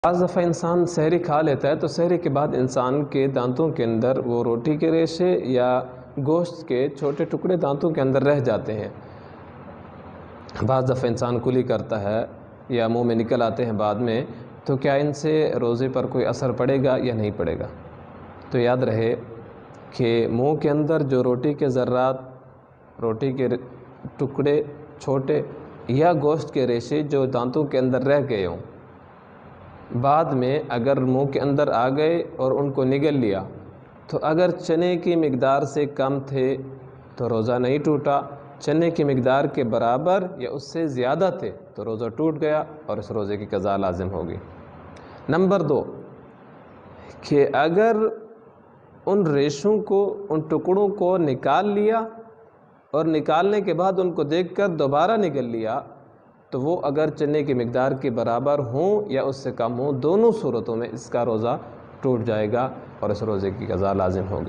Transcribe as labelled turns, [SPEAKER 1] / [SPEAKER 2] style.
[SPEAKER 1] بعض دفعہ انسان سحری کھا لیتا ہے تو سحری کے بعد انسان کے دانتوں کے اندر وہ روٹی کے ریشے یا گوشت کے چھوٹے ٹکڑے دانتوں کے اندر رہ جاتے ہیں۔ بعض دفعہ انسان کلی کرتا ہے یا منہ میں نکل آتے ہیں بعد میں، تو کیا ان سے روزے پر کوئی اثر پڑے گا یا نہیں پڑے گا؟ تو یاد رہے کہ منہ کے اندر جو روٹی کے ذرات، روٹی کے ٹکڑے چھوٹے یا گوشت کے ریشے جو دانتوں کے اندر رہ گئے ہوں، بعد میں اگر منہ کے اندر آ گئے اور ان کو نگل لیا تو اگر چنے کی مقدار سے کم تھے تو روزہ نہیں ٹوٹا، چنے کی مقدار کے برابر یا اس سے زیادہ تھے تو روزہ ٹوٹ گیا اور اس روزے کی قضا لازم ہوگی۔ نمبر 2 کہ اگر ان ریشوں کو، ان ٹکڑوں کو نکال لیا اور نکالنے کے بعد ان کو دیکھ کر دوبارہ نگل لیا تو وہ اگر چنے کی مقدار کے برابر ہوں یا اس سے کم ہوں، دونوں صورتوں میں اس کا روزہ ٹوٹ جائے گا اور اس روزے کی قضا لازم ہوگی۔